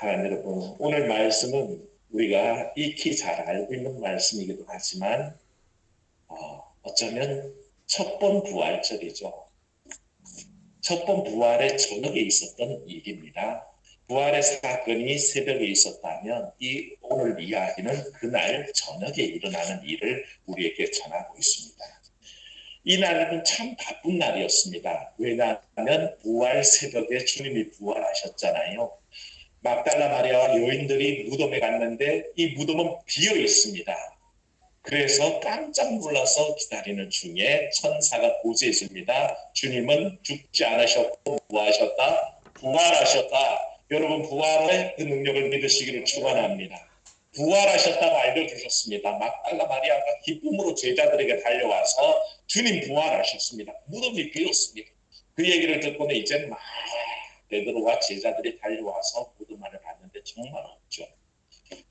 사랑하는 여러분, 오늘 말씀은 우리가 익히 잘 알고 있는 말씀이기도 하지만 어쩌면 첫 번 부활절이죠. 첫 번 부활의 저녁에 있었던 일입니다. 부활의 사건이 새벽에 있었다면 이 오늘 이야기는 그날 저녁에 일어나는 일을 우리에게 전하고 있습니다. 이 날은 참 바쁜 날이었습니다. 왜냐하면 부활 새벽에 주님이 부활하셨잖아요. 막달라 마리아와 여인들이 무덤에 갔는데 이 무덤은 비어 있습니다. 그래서 깜짝 놀라서 기다리는 중에 천사가 고지해 줍니다. 주님은 죽지 않으셨고 부활하셨다. 부활하셨다. 여러분 부활의 그 능력을 믿으시기를 축원합니다. 부활하셨다고 알려주셨습니다. 막달라 마리아가 기쁨으로 제자들에게 달려와서 주님 부활하셨습니다. 무덤이 비었습니다. 그 얘기를 듣고는 이제 막 베드로와 제자들이 달려와서 무덤 안을 봤는데 정말 없죠.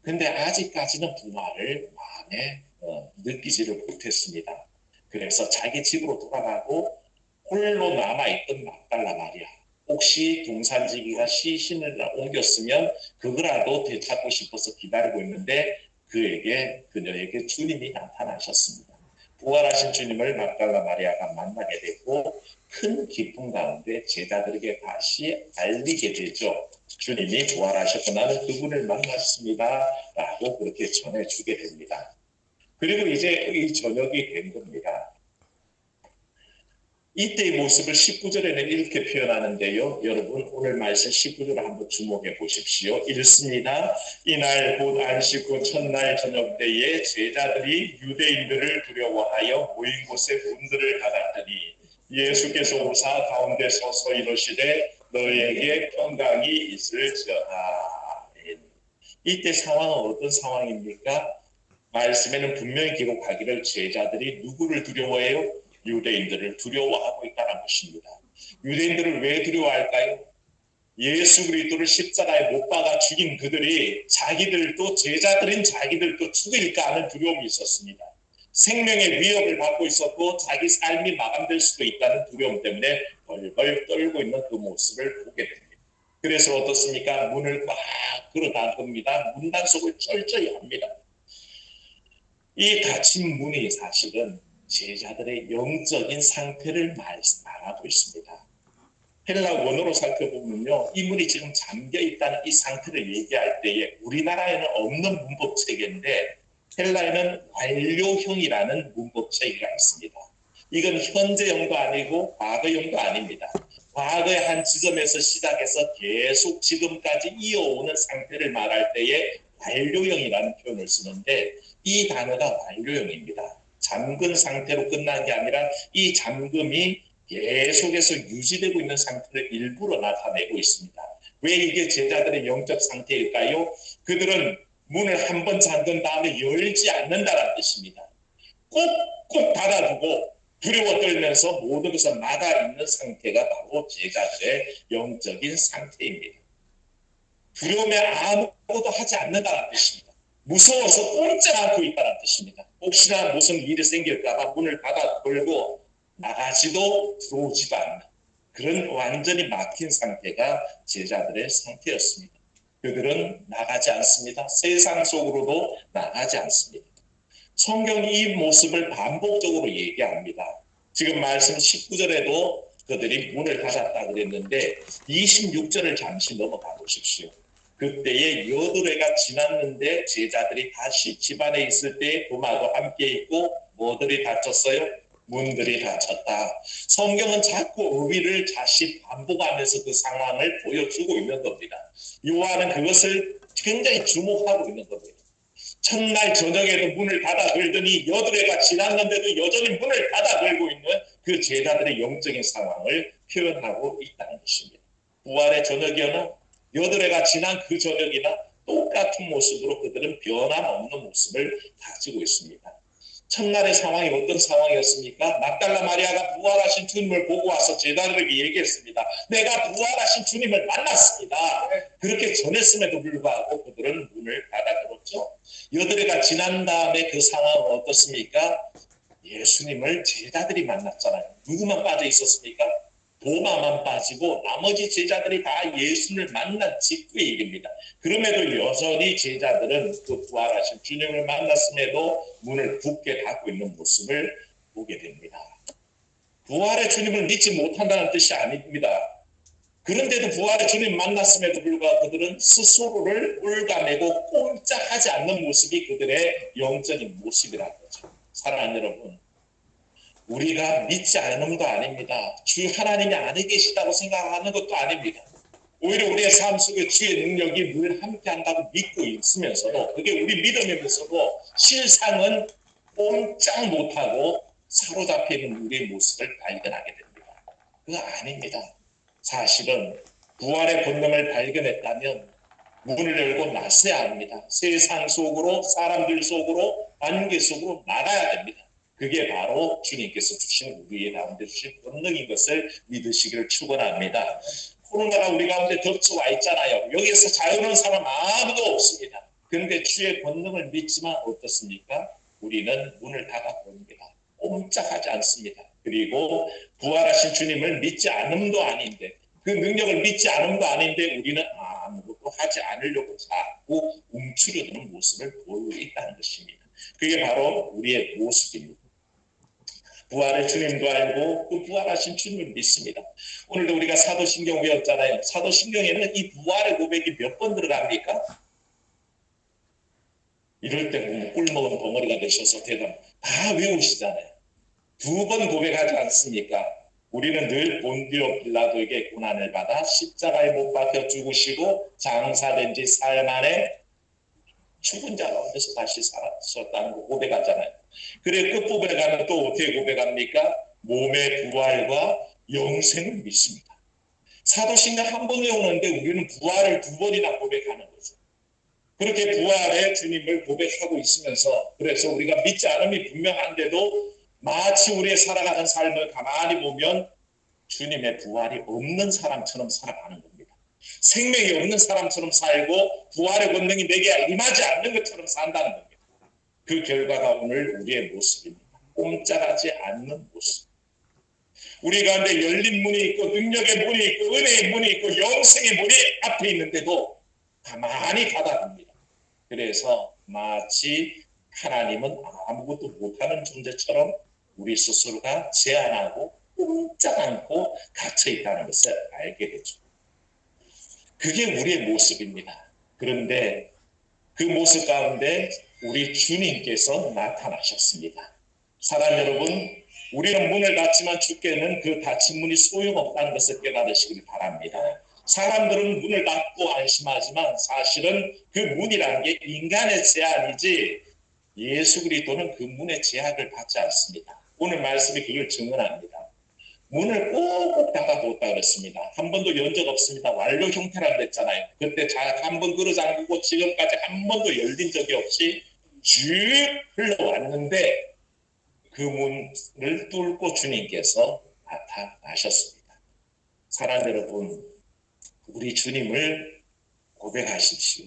근데 아직까지는 부활을 마음에 느끼지를 못했습니다. 그래서 자기 집으로 돌아가고 홀로 남아있던 막달라 마리아, 혹시 동산지기가 시신을 옮겼으면 그거라도 되찾고 싶어서 기다리고 있는데 그녀에게 주님이 나타나셨습니다. 부활하신 주님을 막달라 마리아가 만나게 됐고 큰 기쁨 가운데 제자들에게 다시 알리게 되죠. 주님이 부활하셨고 나는 그분을 만났습니다 라고 그렇게 전해주게 됩니다. 그리고 이제 이 저녁이 된 겁니다. 이때의 모습을 19절에는 이렇게 표현하는데요. 여러분 오늘 말씀 19절을 한번 주목해 보십시오. 읽습니다. 이날 곧 안식 후 첫날 저녁 때에 제자들이 유대인들을 두려워하여 모인 곳에 문들을 닫았더니 예수께서 오사 가운데 서서 이르시되 너희에게 평강이 있을지어다. 이때 상황은 어떤 상황입니까? 말씀에는 분명히 기록하기를 제자들이 누구를 두려워해요? 유대인들을 두려워하고 있다는 것입니다. 유대인들을 왜 두려워할까요? 예수 그리스도를 십자가에 못 박아 죽인 그들이 자기들도 제자들인 자기들도 죽일까 하는 두려움이 있었습니다. 생명의 위협을 받고 있었고 자기 삶이 마감될 수도 있다는 두려움 때문에 벌벌 떨고 있는 그 모습을 보게 됩니다. 그래서 어떻습니까? 문을 꽉 걸어 닫습니다. 문단속을 철저히 합니다. 이 닫힌 문이 사실은 제자들의 영적인 상태를 말하고 있습니다. 헬라 원어로 살펴보면요, 이 문이 지금 잠겨 있다는 이 상태를 얘기할 때에 우리나라에는 없는 문법 체계인데 헬라에는 완료형이라는 문법 체계가 있습니다. 이건 현재형도 아니고 과거형도 아닙니다. 과거의 한 지점에서 시작해서 계속 지금까지 이어오는 상태를 말할 때에 완료형이라는 표현을 쓰는데 이 단어가 완료형입니다. 잠근 상태로 끝난 게 아니라 이 잠금이 계속해서 유지되고 있는 상태를 일부러 나타내고 있습니다. 왜 이게 제자들의 영적 상태일까요? 그들은 문을 한번 잠근 다음에 열지 않는다는 뜻입니다. 꼭꼭 닫아두고 두려워 떨면서 모든 것을 막아 있는 상태가 바로 제자들의 영적인 상태입니다. 두려움에 아무것도 하지 않는다는 뜻입니다. 무서워서 꼼짝 않고 있다는 뜻입니다. 혹시나 무슨 일이 생길까봐 문을 닫아 걸고 나가지도 들어오지도 않는 그런 완전히 막힌 상태가 제자들의 상태였습니다. 그들은 나가지 않습니다. 세상 속으로도 나가지 않습니다. 성경이 이 모습을 반복적으로 얘기합니다. 지금 말씀 19절에도 그들이 문을 닫았다 그랬는데 26절을 잠시 넘어가 보십시오. 그때에 여드레가 지났는데 제자들이 다시 집안에 있을 때 도마도 함께 있고 뭐들이 닫혔어요? 문들이 닫혔다. 성경은 자꾸 의미를 다시 반복하면서 그 상황을 보여주고 있는 겁니다. 요한은 그것을 굉장히 주목하고 있는 겁니다. 첫날 저녁에도 문을 닫아 걸더니 여드레가 지났는데도 여전히 문을 닫아 걸고 있는 그 제자들의 영적인 상황을 표현하고 있다는 것입니다. 부활의 저녁이나 여드레가 지난 그 저녁이나 똑같은 모습으로 그들은 변함없는 모습을 가지고 있습니다. 첫날의 상황이 어떤 상황이었습니까? 막달라 마리아가 부활하신 주님을 보고 와서 제자들에게 얘기했습니다. 내가 부활하신 주님을 만났습니다. 그렇게 전했음에도 불구하고 그들은 문을 닫아들었죠. 여드레가 지난 다음에 그 상황은 어떻습니까? 예수님을 제자들이 만났잖아요. 누구만 빠져 있었습니까? 도마만 빠지고 나머지 제자들이 다 예수를 만난 직후의 일입니다. 그럼에도 여전히 제자들은 그 부활하신 주님을 만났음에도 문을 굳게 닫고 있는 모습을 보게 됩니다. 부활의 주님을 믿지 못한다는 뜻이 아닙니다. 그런데도 부활의 주님 만났음에도 불구하고 그들은 스스로를 올가매고 꼼짝하지 않는 모습이 그들의 영적인 모습이라는 거죠. 사랑하는 여러분, 우리가 믿지 않음도 아닙니다. 주 하나님이 안에 계시다고 생각하는 것도 아닙니다. 오히려 우리의 삶 속에 주의 능력이 늘 함께한다고 믿고 있으면서도 그게 우리 믿음이면서도 실상은 꼼짝 못하고 사로잡혀 있는 우리의 모습을 발견하게 됩니다. 그거 아닙니다. 사실은 부활의 본능을 발견했다면 문을 열고 나서야 합니다. 세상 속으로, 사람들 속으로, 관계 속으로 나가야 됩니다. 그게 바로 주님께서 주신 우리의 가운데 주신 본능인 것을 믿으시기를 축원합니다. 코로나가 우리 가운데 덮쳐와 있잖아요. 여기에서 자유로운 사람 아무도 없습니다. 그런데 주의 본능을 믿지만 어떻습니까? 우리는 문을 닫아버립니다. 꼼짝하지 않습니다. 그리고 부활하신 주님을 믿지 않음도 아닌데, 그 능력을 믿지 않음도 아닌데 우리는 아무것도 하지 않으려고 자꾸 움츠려드는 모습을 보이고 있다는 것입니다. 그게 바로 우리의 모습입니다. 부활의 주님도 알고 그 부활하신 주님을 믿습니다. 오늘도 우리가 사도신경 외웠잖아요. 사도신경에는 이 부활의 고백이 몇 번 들어갑니까? 이럴 때 보면 꿀먹은 덩어리가 되셔서 대답 다 외우시잖아요. 2번 고백하지 않습니까? 우리는 늘 본디오 빌라도에게 고난을 받아 십자가에 못 박혀 죽으시고 장사된 지 사흘 만에 죽은 자 가운데서 다시 살았었다는 거 고백하잖아요. 그래 끝부분에 가면 또 어떻게 고백합니까? 몸의 부활과 영생을 믿습니다. 사도신경 한 번 외우는데 우리는 부활을 2번이나 고백하는 거죠. 그렇게 부활의 주님을 고백하고 있으면서 그래서 우리가 믿지 않음이 분명한데도 마치 우리의 살아가는 삶을 가만히 보면 주님의 부활이 없는 사람처럼 살아가는 겁니다. 생명이 없는 사람처럼 살고 부활의 권능이 내게 임하지 않는 것처럼 산다는 겁니다. 그 결과가 오늘 우리의 모습입니다. 꼼짝하지 않는 모습. 우리 가운데 열린 문이 있고 능력의 문이 있고 은혜의 문이 있고 영생의 문이 앞에 있는데도 가만히 닫아둡니다. 그래서 마치 하나님은 아무것도 못하는 존재처럼 우리 스스로가 제한하고 꼼짝 않고 갇혀있다는 것을 알게 되죠. 그게 우리의 모습입니다. 그런데 그 모습 가운데 우리 주님께서 나타나셨습니다. 사랑 여러분, 우리는 문을 닫지만 주께는 그 닫힌 문이 소용없다는 것을 깨달으시길 바랍니다. 사람들은 문을 닫고 안심하지만 사실은 그 문이라는 게 인간의 제한이지 예수 그리스도는 그 문의 제약을 받지 않습니다. 오늘 말씀이 그걸 증언합니다. 문을 꼭꼭 닫아뒀다 그랬습니다. 한 번도 연 적 없습니다. 완료 형태라고 그랬잖아요. 그때 한 번 끌어잠그고 지금까지 한 번도 열린 적이 없이 쭉 흘러왔는데 그 문을 뚫고 주님께서 나타나셨습니다. 사랑 여러분, 우리 주님을 고백하십시오.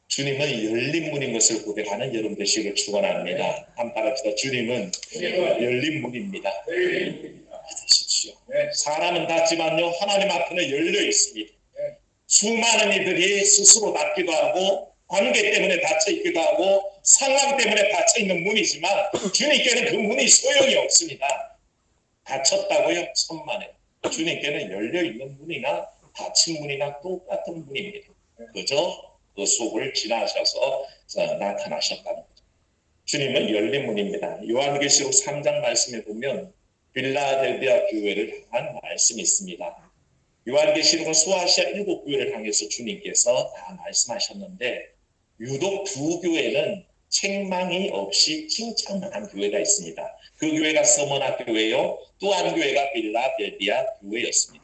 주님은 열린 문인 것을 고백하는 여러분 되시기를 축원합니다. 한번 따라합시다. 주님은 열린 문입니다. 믿으십시오. 사람은 닫지만요 하나님 앞에는 열려 있습니다. 수많은 이들이 스스로 닫기도 하고 관계 때문에 닫혀 있기도 하고 상황 때문에 닫혀 있는 문이지만 주님께는 그 문이 소용이 없습니다. 닫혔다고요? 천만에. 주님께는 열려 있는 문이나 닫힌 문이나 똑같은 문입니다. 그저 그 속을 지나셔서 나타나셨다는 거죠. 주님은 열린 문입니다. 요한계시록 3장 말씀에 보면 빌라델비아 교회를 향한 말씀이 있습니다. 요한계시록은 소아시아 7교회를 향해서 주님께서 다 말씀하셨는데 유독 2교회는 책망이 없이 칭찬만 한 교회가 있습니다. 그 교회가 서머나 교회요, 또 한 교회가 빌라델비아 교회였습니다.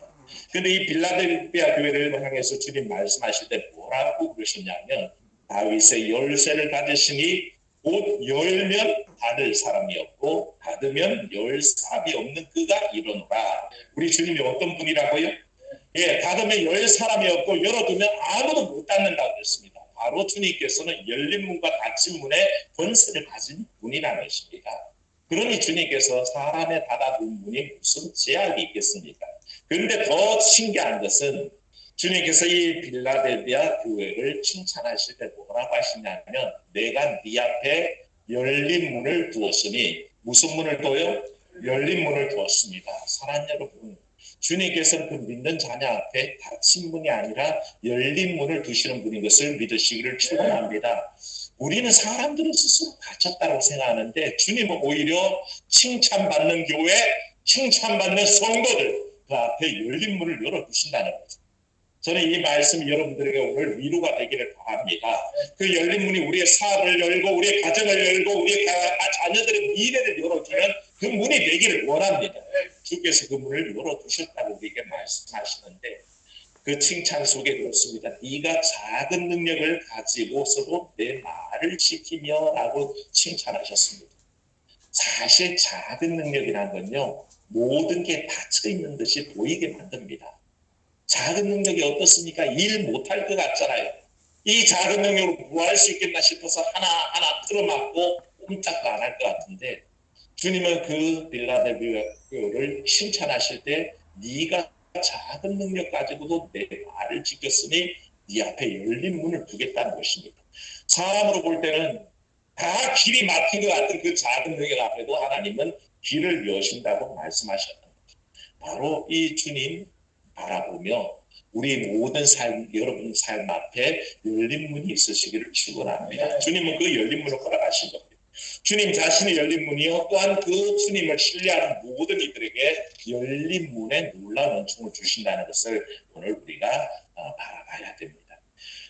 그런데 이 빌라델비아 교회를 향해서 주님 말씀하실 때 뭐라고 그러셨냐면 다윗의 열쇠를 가지시니 곧 열면 닫을 사람이 없고 닫으면 열 사람이 없는 그가 이르노라. 우리 주님이 어떤 분이라고요? 예, 닫으면 열 사람이 없고 열어두면 아무도 못 닫는다고 그랬습니다. 바로 주님께서는 열린 문과 닫힌 문의 권세를 가진 분이라는 것입니다. 그러니 주님께서 사람의 닫아둔 문이 무슨 제약이 있겠습니까? 그런데 더 신기한 것은 주님께서 이 빌라델비아 교회를 칭찬하실 때 뭐라고 하시냐면 내가 네 앞에 열린 문을 두었으니 무슨 문을 둬요? 열린 문을 두었습니다. 사랑하는 여러분, 주님께서는 그 믿는 자녀 앞에 닫힌 문이 아니라 열린 문을 두시는 분인 것을 믿으시기를 축원합니다. 우리는 사람들은 스스로 갇혔다고 생각하는데 주님은 오히려 칭찬받는 교회, 칭찬받는 성도들 그 앞에 열린 문을 열어두신다는 거죠. 저는 이 말씀이 여러분들에게 오늘 위로가 되기를 바랍니다. 그 열린 문이 우리의 사업을 열고 우리의 가정을 열고 우리의 자녀들의 미래를 열어주는 그 문이 되기를 원합니다. 주께서 그 문을 열어두셨다고 우리에게 말씀하시는데 그 칭찬 속에 그렇습니다. 네가 작은 능력을 가지고서도 내 말을 지키며 라고 칭찬하셨습니다. 사실 작은 능력이라는 건요. 모든 게 닫혀있는 듯이 보이게 만듭니다. 작은 능력이 어떻습니까? 일 못할 것 같잖아요. 이 작은 능력으로 뭐 할 수 있겠나 싶어서 하나하나 틀어막고 꼼짝도 안 할 것 같은데 주님은 그 빌라델비아를 칭찬하실 때 네가 작은 능력 가지고도 내 말을 지켰으니 네 앞에 열린 문을 두겠다는 것입니다. 사람으로 볼 때는 다 길이 막힌 것 같은 그 작은 능력 앞에도 하나님은 길을 여신다고 말씀하셨던 거죠. 바로 이 주님 바라보며 우리 모든 삶, 여러분 삶 앞에 열린 문이 있으시기를 축원합니다. 주님은 그 열린 문을 허락하신 겁니다. 주님 자신의 열린 문이요 또한 그 주님을 신뢰하는 모든 이들에게 열린 문에 놀라운 은총을 주신다는 것을 오늘 우리가 바라봐야 됩니다.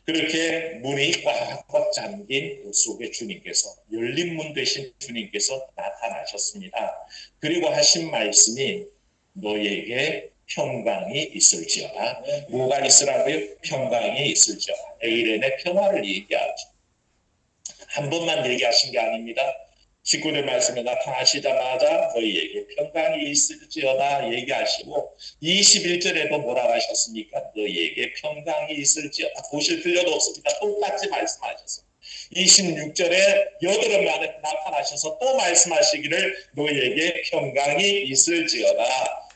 그렇게 문이 꽉꽉 잠긴 그 속에 주님께서 열린 문 되신 주님께서 나타나셨습니다. 그리고 하신 말씀이 너희에게 평강이 있을지어다. 뭐가 있으라고요? 평강이 있을지어다. 에이렌의 평화를 얘기하죠. 한 번만 얘기하신 게 아닙니다. 19절 말씀에 나타나시자마자 너희에게 평강이 있을지어다 얘기하시고 21절에도 뭐라고 하셨습니까? 너희에게 평강이 있을지어다. 보실 필요도 없습니다. 똑같이 말씀하셨어요. 26절에 여드름 안에 나타나셔서 또 말씀하시기를 너희에게 평강이 있을지어다.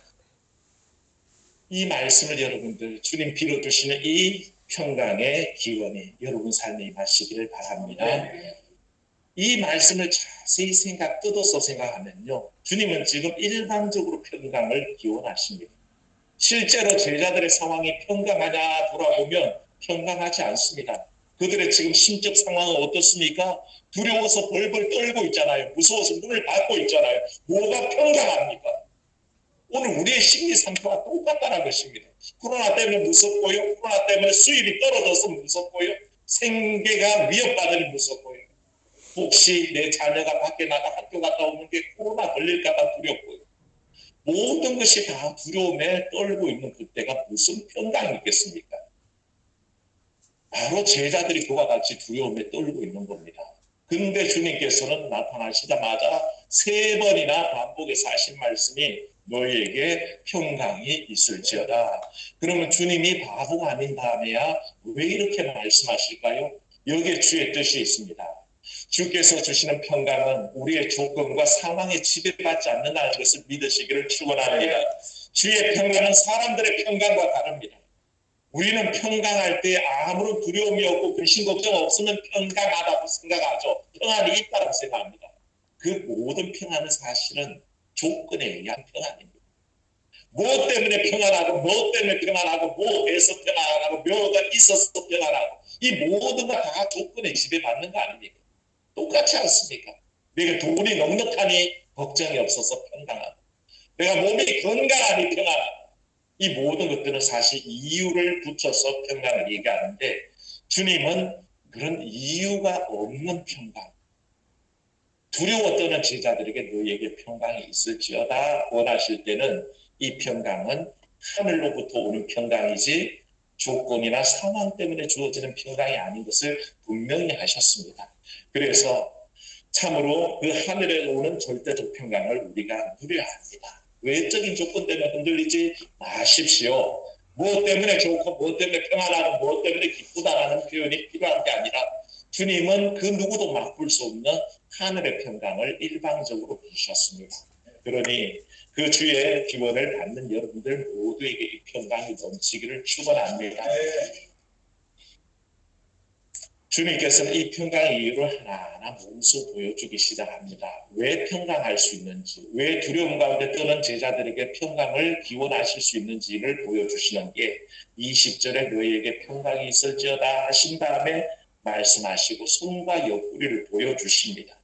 이 말씀을 여러분들 주님 빌어주시는 이 평강의 기원이 여러분 삶에 임하시기를 바랍니다. 이 말씀을 자세히 뜯어서 생각하면요. 주님은 지금 일반적으로 평강을 기원하십니다. 실제로 제자들의 상황이 평강하냐 돌아보면 평강하지 않습니다. 그들의 지금 심적 상황은 어떻습니까? 두려워서 벌벌 떨고 있잖아요. 무서워서 문을 닫고 있잖아요. 뭐가 평강합니까? 오늘 우리의 심리 상태와 똑같다는 것입니다. 코로나 때문에 무섭고요. 코로나 때문에 수입이 떨어져서 무섭고요. 생계가 위협받으니 무섭고요. 혹시 내 자녀가 밖에 나가 학교 갔다 오는 게 코로나 걸릴까 봐 두렵고요. 모든 것이 다 두려움에 떨고 있는 그때가 무슨 평강이 있겠습니까? 바로 제자들이 그와 같이 두려움에 떨고 있는 겁니다. 근데 주님께서는 나타나시자마자 3번이나 반복해서 하신 말씀이 너희에게 평강이 있을지어다. 그러면 주님이 바보가 아닌 다음에야 왜 이렇게 말씀하실까요? 여기에 주의 뜻이 있습니다. 주께서 주시는 평강은 우리의 조건과 상황에 지배받지 않는다는 것을 믿으시기를 축원합니다. 주의 평강은 사람들의 평강과 다릅니다. 우리는 평강할 때 아무런 두려움이 없고 근심 걱정 없으면 평강하다고 생각하죠. 평안이 있다고 생각합니다. 그 모든 평안은 사실은 조건에 의한 평안입니다. 무엇 때문에 평안하고 무엇 때문에 평안하고 뭐에서 평안하고 뭐가 있어서 평안하고 이 모든 거 다 조건에 지배받는 거 아닙니까? 똑같지 않습니까? 내가 돈이 넉넉하니 걱정이 없어서 평강하고 내가 몸이 건강하니 평안하고 이 모든 것들은 사실 이유를 붙여서 평강을 얘기하는데 주님은 그런 이유가 없는 평강, 두려워 떠는 제자들에게 너희에게 평강이 있을지어다 원하실 때는 이 평강은 하늘로부터 오는 평강이지 조건이나 상황 때문에 주어지는 평강이 아닌 것을 분명히 하셨습니다. 그래서 참으로 그 하늘에 오는 절대적 평강을 우리가 누려야 합니다. 외적인 조건 때문에 흔들리지 마십시오. 무엇 때문에 좋고 무엇 때문에 평안하고 무엇 때문에 기쁘다라는 표현이 필요한 게 아니라 주님은 그 누구도 맛볼 수 없는 하늘의 평강을 일방적으로 주셨습니다. 그러니 그 주의 기원을 받는 여러분들 모두에게 이 평강이 넘치기를 축원합니다. 주님께서는 이 평강의 이유를 하나하나 몸소 보여주기 시작합니다. 왜 평강할 수 있는지, 왜 두려움 가운데 떠는 제자들에게 평강을 기원하실 수 있는지를 보여주시는 게 20절에 너희에게 평강이 있을지어다 하신 다음에 말씀하시고 손과 옆구리를 보여주십니다.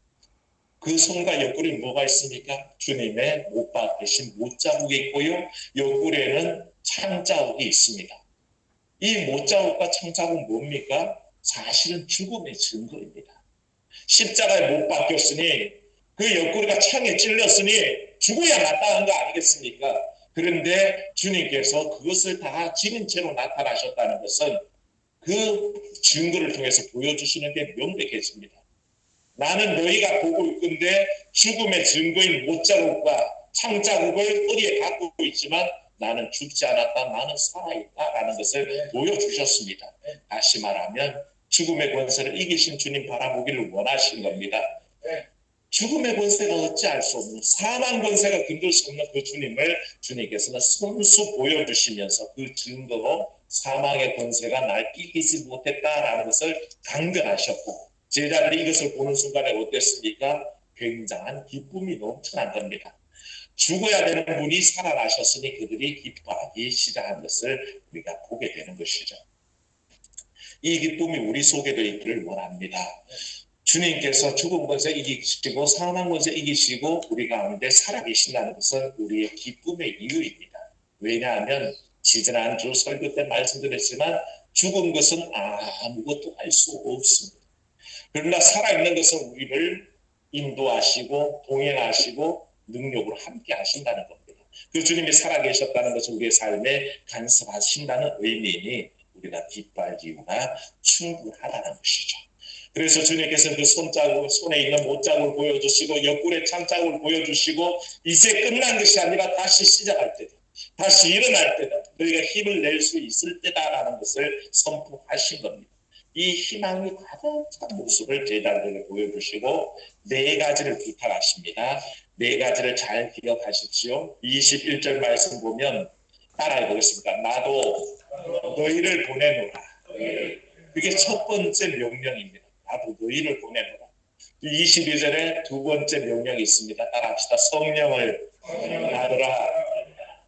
그 손과 옆구리 뭐가 있습니까? 주님의 못 박히신 못자국이 있고요. 옆구리에는 창자국이 있습니다. 이 못자국과 창자국은 뭡니까? 사실은 죽음의 증거입니다. 십자가에 못 박혔으니 그 옆구리가 창에 찔렸으니 죽어야 마땅한 거 아니겠습니까? 그런데 주님께서 그것을 다 지닌 채로 나타나셨다는 것은 그 증거를 통해서 보여주시는 게 명백해집니다. 나는 너희가 보고 있건데 죽음의 증거인 못자국과 창자국을 허리에 갖고 있지만 나는 죽지 않았다, 나는 살아있다라는 것을 보여주셨습니다. 다시 말하면 죽음의 권세를 이기신 주님 바라보기를 원하신 겁니다. 죽음의 권세가 어찌할 수 없는, 사망 권세가 건들 수 없는 그 주님을 주님께서는 손수 보여주시면서 그 증거로 사망의 권세가 날 이기지 못했다라는 것을 강변하셨고, 제자들이 이것을 보는 순간에 어땠습니까? 굉장한 기쁨이 넘쳐난 겁니다. 죽어야 되는 분이 살아나셨으니 그들이 기뻐하기 시작한 것을 우리가 보게 되는 것이죠. 이 기쁨이 우리 속에도 있기를 원합니다. 주님께서 죽음 권세 이기시고 사망 권세 이기시고 우리 가운데 살아계신다는 것은 우리의 기쁨의 이유입니다. 왜냐하면 지지난주 설교 때 말씀드렸지만 죽은 것은 아무것도 할 수 없습니다. 그러나 살아있는 것은 우리를 인도하시고 동행하시고 능력으로 함께 하신다는 겁니다. 그 주님이 살아계셨다는 것은 우리의 삶에 간섭하신다는 의미이니 우리가 기뻐할 이유가 충분하다는 것이죠. 그래서 주님께서는 그 손자국, 손에 있는 못자국을 보여주시고 옆구리에 창자국을 보여주시고 이제 끝난 것이 아니라 다시 시작할 때다, 다시 일어날 때다, 너희가 힘을 낼 수 있을 때다라는 것을 선포하신 겁니다. 이 희망이 가득 찬 모습을 제자들에게 보여주시고 네 가지를 부탁하십니다. 네 가지를 잘 기억하십시오. 21절 말씀 보면 따라해 보겠습니다. 나도 너희를 보내노라. 그게 첫 번째 명령입니다. 나도 너희를 보내노라. 22절에 두 번째 명령이 있습니다. 따라합시다. 성령을 받으라.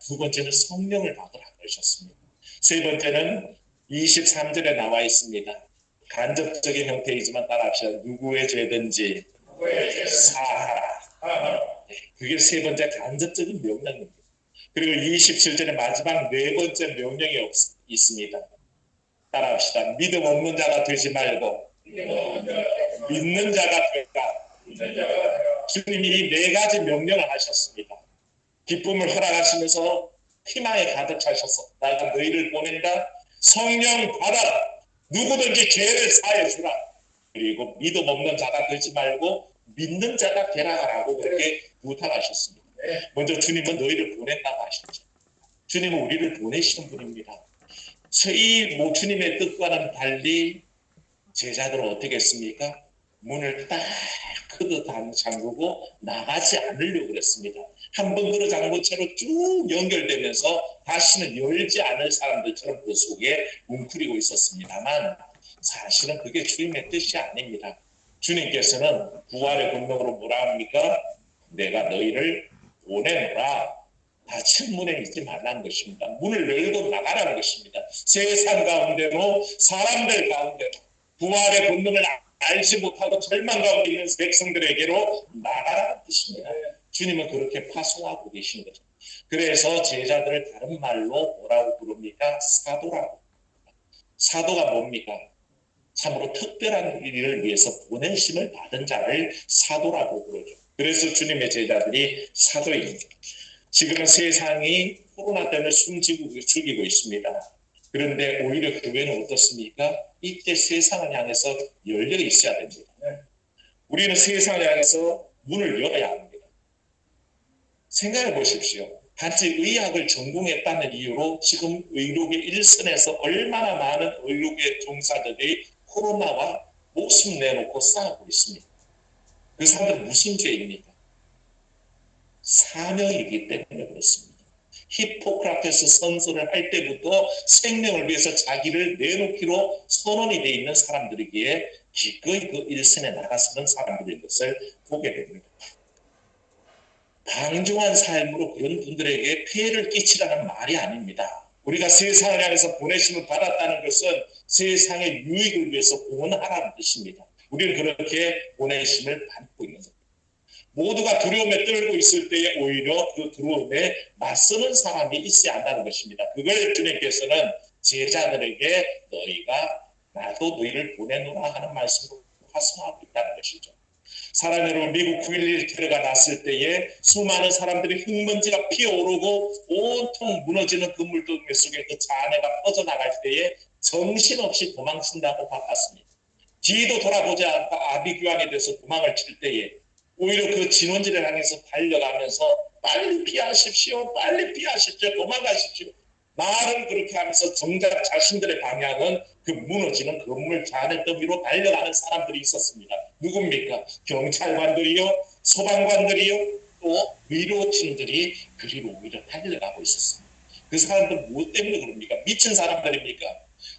두 번째는 성령을 받으라 그러셨습니다. 세 번째는 23절에 나와 있습니다. 간접적인 형태이지만 따라합시다. 누구의 죄든지 사하라. 그게 세 번째 간접적인 명령입니다. 그리고 27절에 마지막 네 번째 명령이 있습니다. 따라합시다. 믿음 없는 자가 되지 말고 믿는 자가 되라. 주님이 이 네 가지 명령을 하셨습니다. 기쁨을 허락하시면서 희망에 가득 차셔서 내가 너희를 보낸다. 성령 받아라. 누구든지 죄를 사해 주라. 그리고 믿음 없는 자가 되지 말고 믿는 자가 되라라고 그렇게 부탁하셨습니다. 먼저 주님은 너희를 보낸다고 하셨죠. 주님은 우리를 보내시는 분입니다. 이 주님의 뜻과는 달리 제자들은 어떻게 했습니까? 문을 딱 크게 잠그고 나가지 않으려고 그랬습니다. 한 번 들어 잠근 채로 쭉 연결되면서 다시는 열지 않을 사람들처럼 그 속에 뭉클이고 있었습니다만 사실은 그게 주님의 뜻이 아닙니다. 주님께서는 부활의 권능으로 뭐라 합니까? 내가 너희를 보내노라. 닫힌 문에 있지 말라는 것입니다. 문을 열고 나가라는 것입니다. 세상 가운데로 사람들 가운데로 부활의 권능을 알지 못하고 절망 가운데 있는 백성들에게로 나가라는 뜻입니다. 주님은 그렇게 파송하고 계신 거죠. 그래서 제자들을 다른 말로 뭐라고 부릅니까? 사도라고. 사도가 뭡니까? 참으로 특별한 일을 위해서 보내심을 받은 자를 사도라고 부르죠. 그래서 주님의 제자들이 사도입니다. 지금은 세상이 코로나 때문에 숨지고 죽이고 있습니다. 그런데 오히려 교회는 어떻습니까? 이때 세상을 향해서 열려 있어야 됩니다. 우리는 세상을 향해서 문을 열어야 합니다. 생각해 보십시오. 단지 의학을 전공했다는 이유로 지금 의료계 일선에서 얼마나 많은 의료계 종사자들이 코로나와 목숨 내놓고 싸우고 있습니다. 그 사람들은 무슨 죄입니까? 사명이기 때문에 그렇습니다. 히포크라테스 선서를 할 때부터 생명을 위해서 자기를 내놓기로 선언이 되어 있는 사람들이기에 기꺼이 그 일선에 나가서는 사람들인 것을 보게 됩니다. 방종한 삶으로 그런 분들에게 피해를 끼치라는 말이 아닙니다. 우리가 세상을 향해서 보내심을 받았다는 것은 세상의 유익을 위해서 공헌하라는 뜻입니다. 우리는 그렇게 보내심을 받고 있는 겁니다. 모두가 두려움에 떨고 있을 때에 오히려 그 두려움에 맞서는 사람이 있어야 한다는 것입니다. 그걸 주님께서는 제자들에게 너희가 나도 너희를 보내노라 하는 말씀으로 화성하고 있다는 것이죠. 사랑 여러분, 미국 9.11 테러가 났을 때에 수많은 사람들이 흙먼지가 피어오르고 온통 무너지는 건물들 속에 그 잔해가 퍼져나갈 때에 정신없이 도망친다고 바꿨습니다. 뒤도 돌아보지 않고 아비규환에 대해서 도망을 칠 때에 오히려 그 진원지를 향해서 달려가면서 빨리 피하십시오, 빨리 피하십시오, 도망가십시오. 말은 그렇게 하면서 정작 자신들의 방향은 그 무너지는 건물 잔해 더미로 달려가는 사람들이 있었습니다. 누굽니까? 경찰관들이요, 소방관들이요, 또 의료진들이 그리로 오히려 달려가고 있었습니다. 그 사람들 무엇 때문에 그럽니까? 미친 사람들입니까?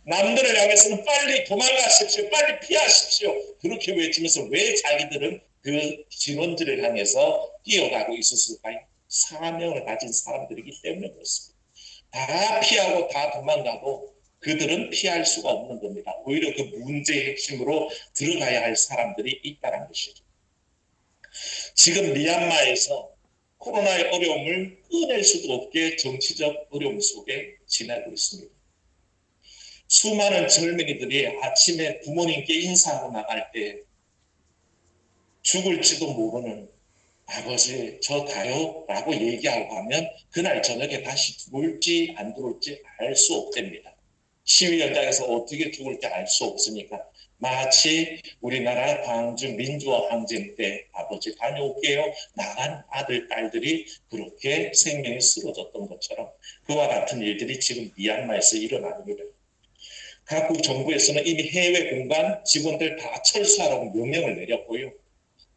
남들을 향해서는 빨리 도망가십시오, 빨리 피하십시오, 그렇게 외치면서 왜 자기들은 그 진원지를 향해서 뛰어가고 있었을까요? 사명을 가진 사람들이기 때문에 그렇습니다. 다 피하고 다 도망가도 그들은 피할 수가 없는 겁니다. 오히려 그 문제의 핵심으로 들어가야 할 사람들이 있다는 것이죠. 지금 미얀마에서 코로나의 어려움을 끊을 수도 없게 정치적 어려움 속에 지내고 있습니다. 수많은 젊은이들이 아침에 부모님께 인사하고 나갈 때 죽을지도 모르는 아버지 저 가요? 라고 얘기하고 하면 그날 저녁에 다시 들어올지 안 들어올지 알 수 없답니다. 시위 현장에서 어떻게 죽을지 알 수 없으니까 마치 우리나라 광주 민주화 항쟁 때 아버지 다녀올게요 나간 아들 딸들이 그렇게 생명이 쓰러졌던 것처럼 그와 같은 일들이 지금 미얀마에서 일어납니다. 각국 정부에서는 이미 해외 공간 직원들 다 철수하라고 명령을 내렸고요.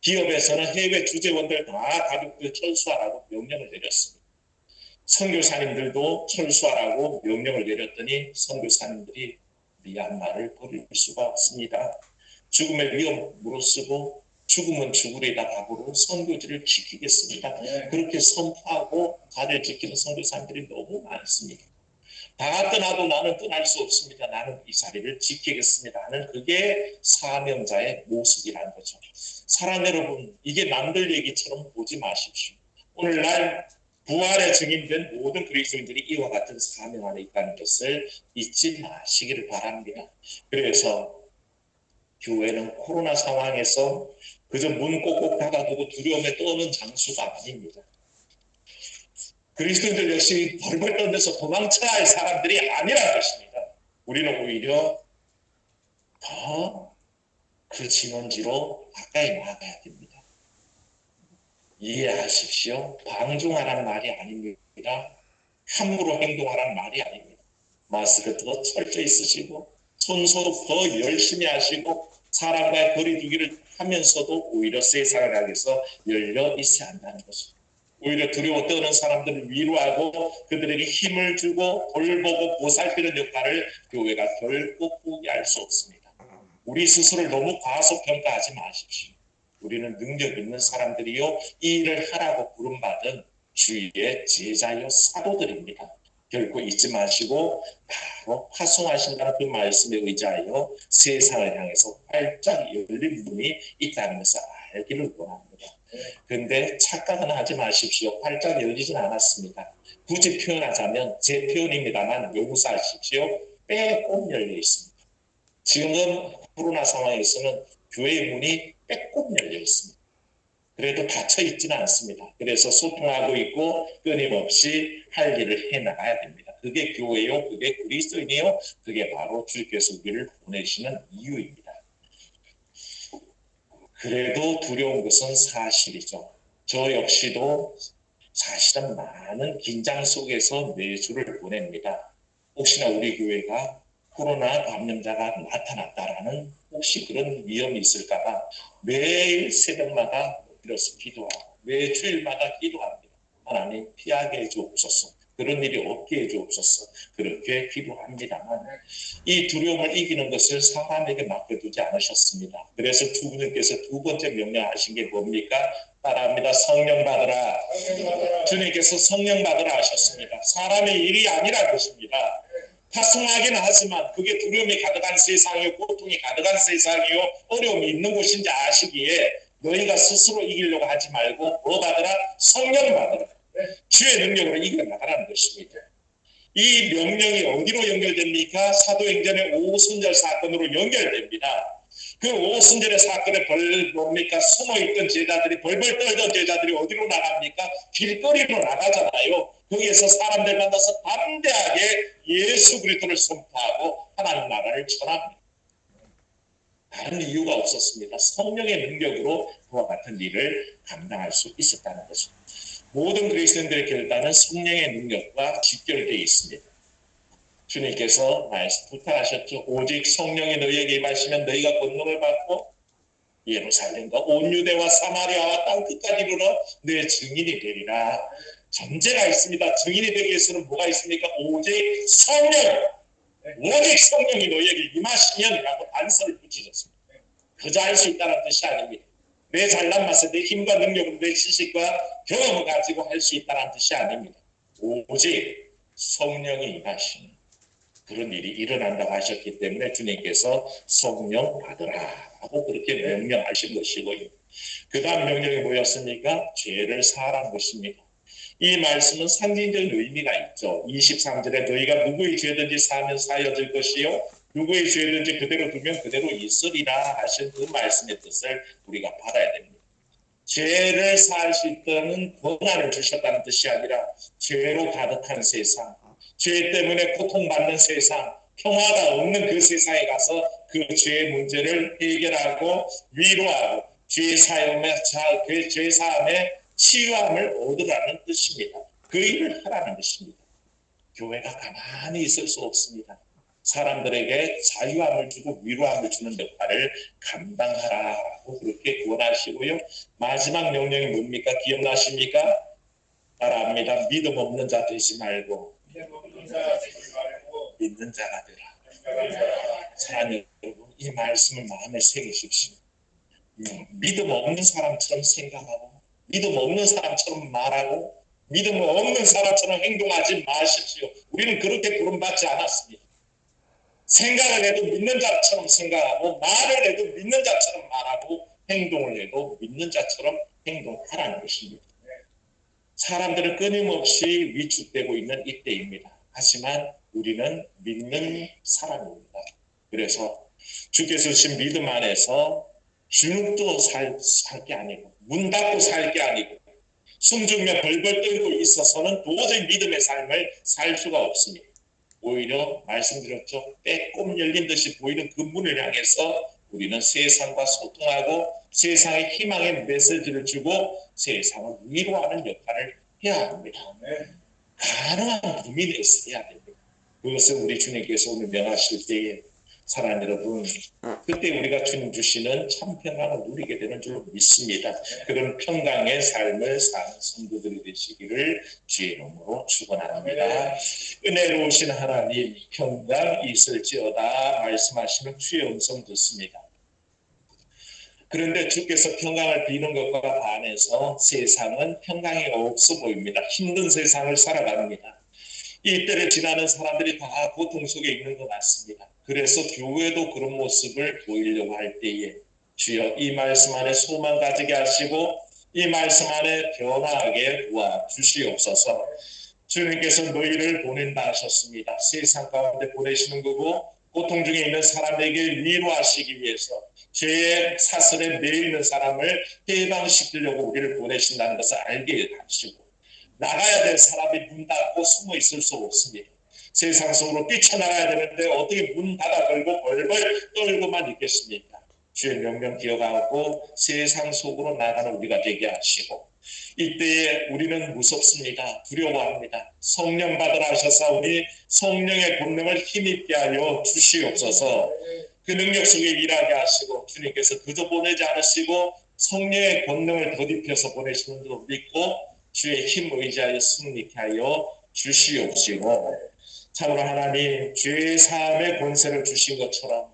기업에서는 해외 주재원들 다 가족들 철수하라고 명령을 내렸습니다. 선교사님들도 철수하라고 명령을 내렸더니 선교사님들이 미얀마를 버릴 수가 없습니다. 죽음의 위험 무릅쓰고 죽으면 죽으리다 각오로 선교지를 지키겠습니다. 그렇게 선포하고 자리를 지키는 선교사님들이 너무 많습니다. 다 떠나도 나는 떠날 수 없습니다. 나는 이 자리를 지키겠습니다 하는 그게 사명자의 모습이라는 거죠. 사랑 여러분, 이게 남들 얘기처럼 보지 마십시오. 오늘날 부활의 증인된 모든 그리스도인들이 이와 같은 사명 안에 있다는 것을 잊지 마시기를 바랍니다. 그래서 교회는 코로나 상황에서 그저 문 꼭꼭 닫아두고 두려움에 떠는 장소가 아닙니다. 그리스도인들 역시 벌벌 떨면서 도망쳐야 할 사람들이 아니라는 것입니다. 우리는 오히려 더 그 진원지로 가까이 나아가야 됩니다. 이해하십시오. 방종하라는 말이 아닙니다. 함부로 행동하라는 말이 아닙니다. 마스크 더 철저히 쓰시고 손소독 더 열심히 하시고 사람과의 거리 두기를 하면서도 오히려 세상을 향해서 열려 있어야 한다는 것입니다. 오히려 두려워 떠는 사람들을 위로하고 그들에게 힘을 주고 돌보고 보살피는 역할을 교회가 결코 포기할 수 없습니다. 우리 스스로를 너무 과소평가하지 마십시오. 우리는 능력 있는 사람들이요 이 일을 하라고 부름받은 주의 제자여 사도들입니다. 결코 잊지 마시고 바로 파송하신다는 그 말씀에 의지하여 세상을 향해서 활짝 열린 문이 있다는 것을 알기를 원합니다. 그런데 착각은 하지 마십시오. 활짝 열리진 않았습니다. 굳이 표현하자면 제 표현입니다만 용서하십시오. 빼꼼 열려 있습니다. 지금은 코로나 상황에서는 교회의 문이 빼꼼 열려 있습니다. 그래도 닫혀 있지는 않습니다. 그래서 소통하고 있고 끊임없이 할 일을 해나가야 됩니다. 그게 교회요, 그게 그리스도인이요, 그게 바로 주께서 우리를 보내시는 이유입니다. 그래도 두려운 것은 사실이죠. 저 역시도 사실은 많은 긴장 속에서 매주를 보냅니다. 혹시나 우리 교회가 코로나 감염자가 나타났다라는 혹시 그런 위험이 있을까봐 매일 새벽마다 엎드려서 기도하고 매주일마다 기도합니다. 하나님 피하게 해주옵소서. 그런 일이 없게 해주옵소서. 그렇게 기도합니다만 이 두려움을 이기는 것을 사람에게 맡겨두지 않으셨습니다. 그래서 주님께서 두 번째 명령하신 게 뭡니까? 따라합니다. 성령 받으라. 주님께서 성령 받으라 하셨습니다. 사람의 일이 아니라 것입니다. 타성하기는 하지만 그게 두려움이 가득한 세상이요, 고통이 가득한 세상이요, 어려움이 있는 곳인지 아시기에 너희가 스스로 이기려고 하지 말고 뭐 받으라? 성령 받으라. 주의 능력으로 이겨나가라는 것입니다. 이 명령이 어디로 연결됩니까? 사도행전의 오순절 사건으로 연결됩니다. 그 오순절의 사건에 뭡니까? 숨어있던 제자들이, 벌벌 떨던 제자들이 어디로 나갑니까? 길거리로 나가잖아요. 거기에서 사람들 만나서 담대하게 예수 그리스도를 선포하고 하나님 나라를 전합니다. 다른 이유가 없었습니다. 성령의 능력으로 그와 같은 일을 감당할 수 있었다는 것입니다. 모든 그리스도인들의 결단은 성령의 능력과 직결되어 있습니다. 주님께서 부탁하셨죠. 오직 성령이 너희에게 임하시면 너희가 권능을 받고 예루살렘과 온 유대와 사마리아와 땅 끝까지 이르러 내 증인이 되리라. 전제가 있습니다. 증인이 되기 위해서는 뭐가 있습니까? 오직 성령, 오직 성령이 너희에게 임하시면이라고 단서를 붙이셨습니다. 그저 할 수 있다는 뜻이 아닙니다. 내 잘난 맛에 내 힘과 능력으로 내 지식과 경험을 가지고 할 수 있다는 뜻이 아닙니다. 오직 성령이 임하시는 그런 일이 일어난다고 하셨기 때문에 주님께서 성령 받으라 하고 그렇게 명령하신 것이고요. 그 다음 명령이 뭐였습니까? 죄를 사하라는 것입니다. 이 말씀은 상징적인 의미가 있죠. 23절에 너희가 누구의 죄든지 사하면 사여질 것이요 누구의 죄든지 그대로 두면 그대로 있으리라 하신 그 말씀의 뜻을 우리가 받아야 됩니다. 죄를 사할 수 있다는 권한을 주셨다는 뜻이 아니라 죄로 가득한 세상, 죄 때문에 고통받는 세상, 평화가 없는 그 세상에 가서 그 죄의 문제를 해결하고 위로하고 죄 사함의 치유함을 얻으라는 뜻입니다. 그 일을 하라는 것입니다. 교회가 가만히 있을 수 없습니다. 사람들에게 자유함을 주고 위로함을 주는 역할을 감당하라고 그렇게 권하시고요. 마지막 명령이 뭡니까? 기억나십니까? 따라합니다. 믿음 없는 자 되지 말고 믿는 자가 되라. 사랑하는 여러분, 이 말씀을 마음에 새기십시오. 믿음 없는 사람처럼 생각하고 믿음 없는 사람처럼 말하고 믿음 없는 사람처럼 행동하지 마십시오. 우리는 그렇게 부름받지 않았습니다. 생각을 해도 믿는 자처럼 생각하고 말을 해도 믿는 자처럼 말하고 행동을 해도 믿는 자처럼 행동하라는 것입니다. 사람들은 끊임없이 위축되고 있는 이때입니다. 하지만 우리는 믿는 사람입니다. 그래서 주께서 주신 믿음 안에서 주눅도 살 게 아니고 문 닫고 살 게 아니고 숨죽며 벌벌 떨고 있어서는 도저히 믿음의 삶을 살 수가 없습니다. 오히려 말씀드렸죠. 빼꼼 열린 듯이 보이는 그 문을 향해서 우리는 세상과 소통하고 세상에 희망의 메시지를 주고 세상을 위로하는 역할을 해야 합니다. 가능한 범위 내에서 해야 됩니다. 그것을 우리 주님께서 오늘 명하실 때에 사랑하는 여러분, 그때 우리가 주님 주시는 참 평강을 누리게 되는 줄 믿습니다. 그런 평강의 삶을 사는 성도들이 되시기를 주의 이름으로 축원합니다. 은혜로우신 하나님, 평강 있을지어다 말씀하시는 주의 음성 듣습니다. 그런데 주께서 평강을 비는 것과 반해서 세상은 평강이 없어 보입니다. 힘든 세상을 살아갑니다. 이 때를 지나는 사람들이 다 고통 속에 있는 것 같습니다. 그래서 교회도 그런 모습을 보이려고 할 때에 주여 이 말씀 안에 소망 가지게 하시고 이 말씀 안에 변화하게 도와주시옵소서. 주님께서 너희를 보낸다 하셨습니다. 세상 가운데 보내시는 거고 고통 중에 있는 사람에게 위로하시기 위해서 죄의 사슬에 매이는 사람을 해방시키려고 우리를 보내신다는 것을 알게 하시고 나가야 될 사람이 문 닫고 숨어 있을 수 없습니다. 세상 속으로 뛰쳐나가야 되는데 어떻게 문 닫아 걸고 벌벌 떨고만 있겠습니까? 주의 명령 기억하고 세상 속으로 나가는 우리가 되게 하시고 이때에 우리는 무섭습니다. 두려워합니다. 성령 받으라 하셨사오니 성령의 권능을 힘있게 하여 주시옵소서. 그 능력 속에 일하게 하시고 주님께서 그저 보내지 않으시고 성령의 권능을 더딥혀서 보내시는 줄 믿고 주의 힘 의지하여 승리케 하여 주시옵시고, 참으로 하나님 죄 사함의 권세를 주신 것처럼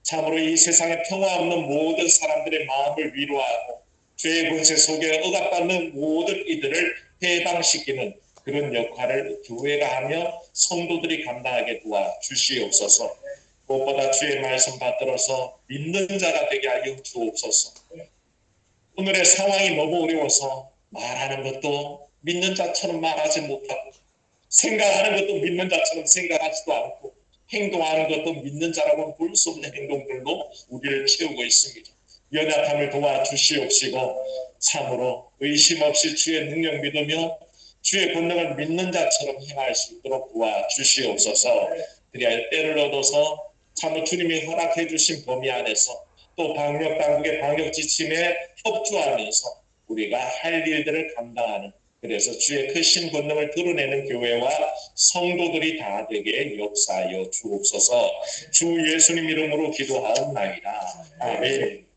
참으로 이 세상에 평화 없는 모든 사람들의 마음을 위로하고 죄의 권세 속에 억압받는 모든 이들을 해방시키는 그런 역할을 교회가 하며 성도들이 감당하게 도와 주시옵소서. 무엇보다 주의 말씀 받들어서 믿는 자가 되게 하여 주옵소서. 오늘의 상황이 너무 어려워서 말하는 것도 믿는 자처럼 말하지 못하고, 생각하는 것도 믿는 자처럼 생각하지도 않고, 행동하는 것도 믿는 자라고는 볼 수 없는 행동들로 우리를 채우고 있습니다. 연약함을 도와주시옵시고 참으로 의심 없이 주의 능력 믿으며 주의 권능을 믿는 자처럼 행할 수 있도록 도와주시옵소서. 그리하여 때를 얻어서 참으로 주님이 허락해 주신 범위 안에서 또 방역당국의 방역 지침에 협조하면서 우리가 할 일들을 감당하는, 그래서 주의 크신 권능을 드러내는 교회와 성도들이 다 되게 역사하여 주옵소서. 주 예수님 이름으로 기도하옵나이다. 아멘.